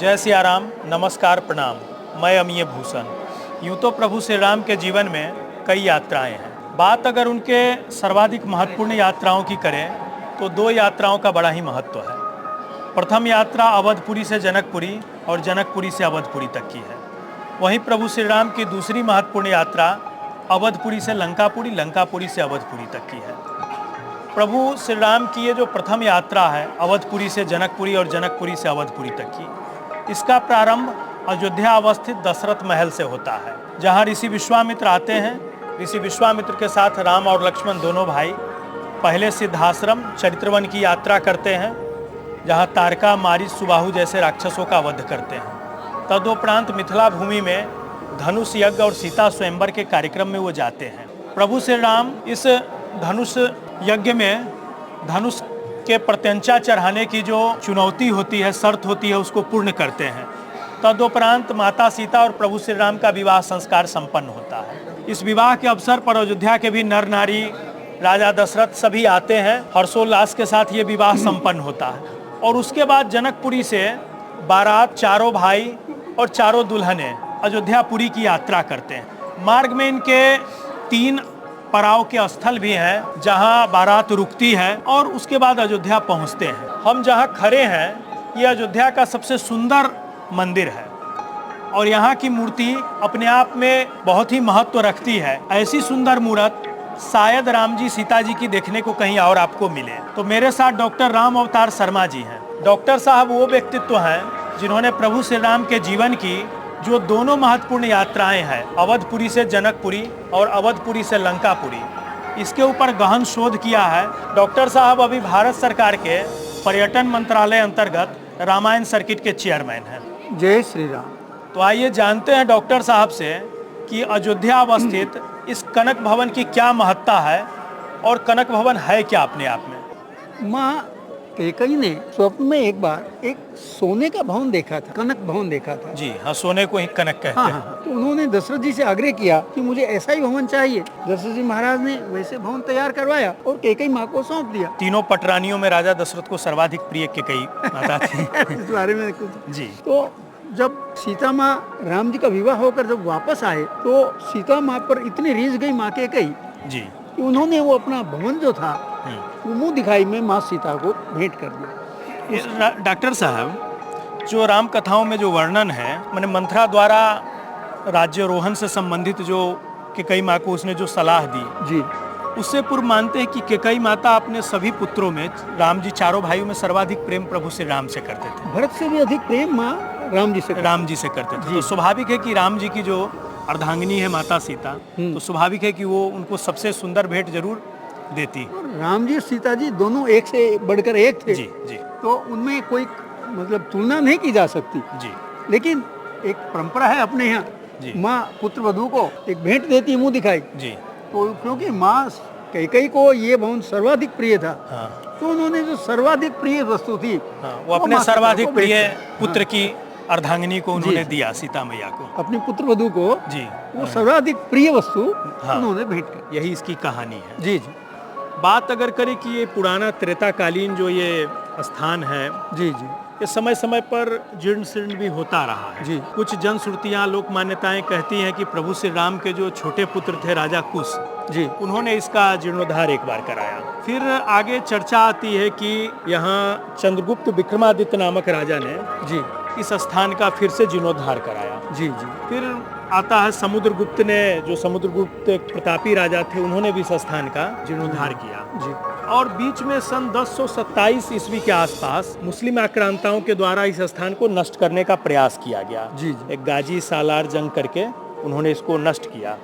जय सिया राम, नमस्कार, प्रणाम। मैं अमीय भूषण। यूँ तो प्रभु श्री राम के जीवन में कई यात्राएं हैं। बात अगर उनके सर्वाधिक महत्वपूर्ण यात्राओं की करें तो दो यात्राओं का बड़ा ही महत्व है। प्रथम यात्रा अवधपुरी से जनकपुरी और जनकपुरी से अवधपुरी तक की है। वहीं प्रभु श्री राम की दूसरी महत्वपूर्ण यात्रा अवधपुरी से लंकापुरी, लंकापुरी से अवधपुरी तक की है। प्रभु श्री राम की ये जो प्रथम यात्रा है अवधपुरी से जनकपुरी और जनकपुरी से अवधपुरी तक की, इसका प्रारंभ अयोध्या अवस्थित दशरथ महल से होता है, जहाँ ऋषि विश्वामित्र आते हैं। ऋषि विश्वामित्र के साथ राम और लक्ष्मण दोनों भाई पहले सिद्धाश्रम चरित्रवन की यात्रा करते हैं, जहाँ तारका, मारीच, सुबाहु जैसे राक्षसों का वध करते हैं। तदुपरांत मिथिला भूमि में धनुष यज्ञ और सीता स्वयंवर के कार्यक्रम में वो जाते हैं। प्रभु श्री राम इस धनुष यज्ञ में धनुष के प्रत्यंचा चढ़ाने की जो चुनौती होती है, शर्त होती है, उसको पूर्ण करते हैं। तदुपरांत माता सीता और प्रभु श्री राम का विवाह संस्कार संपन्न होता है। इस विवाह के अवसर पर अयोध्या के भी नर नारी, राजा दशरथ सभी आते हैं। हर्षोल्लास के साथ ये विवाह संपन्न होता है। और उसके बाद जनकपुरी से बारात, चारों भाई और चारों दुल्हनें अयोध्यापुरी की यात्रा करते हैं। मार्ग में इनके 3 पड़ाव के स्थल भी हैं, जहां बारात रुकती है और उसके बाद अयोध्या पहुंचते हैं। हम जहां खड़े हैं ये अयोध्या का सबसे सुंदर मंदिर है और यहाँ की मूर्ति अपने आप में बहुत ही महत्व रखती है। ऐसी सुंदर मूर्त शायद राम जी, सीता जी की देखने को कहीं और आपको मिले। तो मेरे साथ डॉक्टर राम अवतार शर्मा जी हैं। डॉक्टर साहब वो व्यक्तित्व हैं जिन्होंने प्रभु श्री राम के जीवन की जो दोनों महत्वपूर्ण यात्राएं हैं, अवधपुरी से जनकपुरी और अवधपुरी से लंकापुरी, इसके ऊपर गहन शोध किया है। डॉक्टर साहब अभी भारत सरकार के पर्यटन मंत्रालय अंतर्गत रामायण सर्किट के चेयरमैन हैं। जय श्री राम। तो आइए जानते हैं डॉक्टर साहब से कि अयोध्या अवस्थित इस कनक भवन की क्या महत्ता है और कनक भवन है क्या अपने आप में। माँ कैकेयी ने स्वप्न में एक बार एक सोने का भवन देखा था, कनक भवन देखा था। जी हाँ, सोने को ही कनक कहते हैं। हाँ। तो उन्होंने दशरथ जी से आग्रह किया कि मुझे ऐसा ही भवन चाहिए। दशरथ जी महाराज ने वैसे भवन तैयार करवाया और कैकेयी माँ को सौंप दिया। तीनों पटरानियों में राजा दशरथ को सर्वाधिक प्रिय कैकेयी माता थी। इस बारे में कुछ जी। तो जब सीता माँ राम जी का विवाह होकर जब वापस आए तो सीता माँ पर इतनी रीझ गई माँ कैकेयी जी कि उन्होंने वो अपना भवन जो था वो मुंह दिखाई में माँ सीता को भेंट कर दिया। डॉक्टर साहब, जो राम कथाओं में जो वर्णन है, मैंने मंथरा द्वारा राज्यारोहण से संबंधित जो कैकेयी माँ को उसने जो सलाह दी जी, उससे पूर्व मानते हैं कि कैकेयी माता अपने सभी पुत्रों में, राम जी चारों भाइयों में सर्वाधिक प्रेम प्रभु श्री राम से करते थे। भरत से भी अधिक प्रेम माँ राम जी से करते थे। तो स्वाभाविक है कि राम जी की जो अर्धांगिनी है माता सीता, तो स्वाभाविक है कि वो उनको सबसे सुंदर भेंट जरूर देती। राम जी और सीता जी दोनों एक से बढ़कर एक थे। जी जी। तो उनमें कोई मतलब तुलना नहीं की जा सकती। जी। लेकिन एक परंपरा है अपने यहाँ, माँ पुत्र वधू को एक भेंट देती, मुंह दिखाई। जी। तो क्योंकि माँ कैकेयी को ये भवन सर्वाधिक प्रिय था, हाँ। तो उन्होंने जो सर्वाधिक प्रिय वस्तु थी, हाँ, वो अपने सर्वाधिक प्रिय पुत्र की अर्धांगिनी को उन्होंने दिया, सीता मैया को, अपनी पुत्र वधू को। जी। वो सर्वाधिक प्रिय वस्तु उन्होंने भेंट कर। यही इसकी कहानी है। जी जी। बात अगर करें कि ये पुराना त्रेताकालीन जो ये स्थान है, जी जी, ये समय समय पर जीर्ण शीर्ण भी होता रहा है। जी। कुछ जनश्रुतियाँ, लोक मान्यताएं कहती हैं कि प्रभु श्री राम के जो छोटे पुत्र थे राजा कुश जी, उन्होंने इसका जीर्णोद्धार एक बार कराया। फिर आगे चर्चा आती है कि यहाँ चंद्रगुप्त विक्रमादित्य नामक राजा ने जी इस स्थान का फिर से जीर्णोद्धार कराया। जी जी। फिर आता है समुद्रगुप्त ने, जो समुद्रगुप्त एक प्रतापी राजा थे, उन्होंने भी इस स्थान का जीर्णोद्धार किया। जी। और बीच में सन 1027 ईस्वी के आसपास मुस्लिम आक्रांताओं के द्वारा इस स्थान को नष्ट करने का प्रयास किया गया। जी जी। एक गाजी सालार जंग करके उन्होंने इसको नष्ट किया।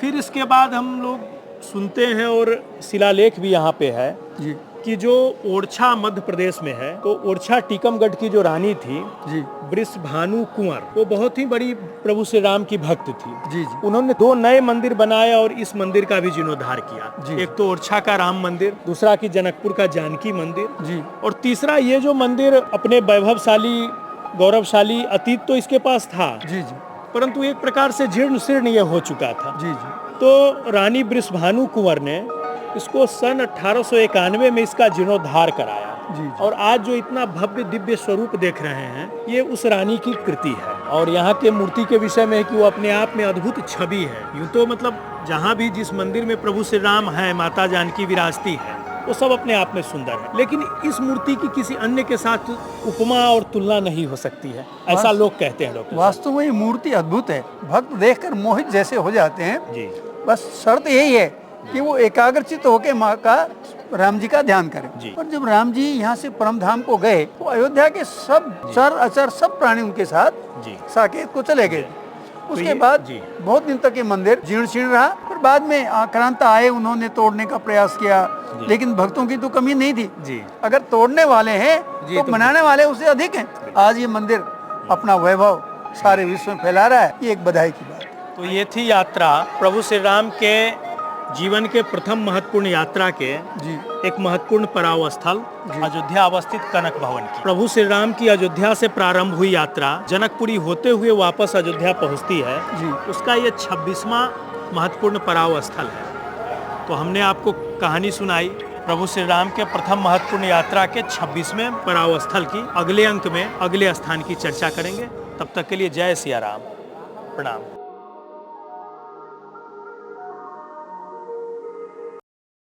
फिर इसके बाद हम लोग सुनते हैं और शिलालेख भी यहाँ पे है जी कि जो ओरछा मध्य प्रदेश में है, तो ओरछा टीकमगढ़ की जो रानी थी जी, वृषभानु कुंवर, वो बहुत ही बड़ी प्रभु श्री राम की भक्त थी। जी जी। उन्होंने 2 नए मंदिर बनाए और इस मंदिर का भी जीर्णोद्धार किया। जी। एक तो ओरछा का राम मंदिर, दूसरा की जनकपुर का जानकी मंदिर जी, और तीसरा ये जो मंदिर अपने वैभवशाली, गौरवशाली अतीत तो इसके पास था, जी जी, परंतु एक प्रकार से जीर्ण शीर्ण ये हो चुका था। जी जी। तो रानी वृषभानु कुंवर ने इसको सन 1891 में इसका जीर्णोद्धार कराया। जी। और आज जो इतना भव्य दिव्य स्वरूप देख रहे हैं ये उस रानी की कृति है। और यहाँ के मूर्ति के विषय में है कि वो अपने आप में अद्भुत छवि है। यूँ तो मतलब जहाँ भी जिस मंदिर में प्रभु श्री राम है, माता जानकी विराजती है, वो सब अपने आप में सुंदर है, लेकिन इस मूर्ति की किसी अन्य के साथ उपमा और तुलना नहीं हो सकती है, ऐसा लोग कहते हैं डॉक्टर। वास्तव में ये मूर्ति अद्भुत है, भक्त देखकर मोहित जैसे हो जाते हैं जी। बस शर्त यही है कि वो एकाग्रचित होकर माँ का, राम जी का ध्यान करें। जी। और जब राम जी यहाँ से परम धाम को गए तो अयोध्या के सब चर अचर सब प्राणी उनके साथ जी। साकेत को चले गए। उसके ये- बाद जी। बहुत दिन तक ये मंदिर जीर्ण शीर्ण रहा। फिर बाद में आक्रांता आए, उन्होंने तोड़ने का प्रयास किया, लेकिन भक्तों की तो कमी नहीं थी। जी। अगर तोड़ने वाले हैं जी, तो तो बनाने वाले उससे अधिक हैं। आज ये मंदिर अपना वैभव सारे विश्व में फैला रहा है, ये एक बधाई की बात है। तो ये थी यात्रा प्रभु श्री राम के जीवन के प्रथम महत्वपूर्ण यात्रा के जी। एक महत्वपूर्ण पड़ाव स्थल अयोध्या अवस्थित कनक भवन की। प्रभु श्री राम की अयोध्या से प्रारंभ हुई यात्रा जनकपुरी होते हुए वापस अयोध्या पहुंचती है जी। उसका ये 26वां महत्वपूर्ण पड़ाव स्थल है। तो हमने आपको कहानी सुनाई प्रभु श्री राम के प्रथम महत्वपूर्ण यात्रा के 26वें पड़ाव स्थल की। अगले अंक में अगले स्थान की चर्चा करेंगे। तब तक के लिए जय सिया राम, प्रणाम।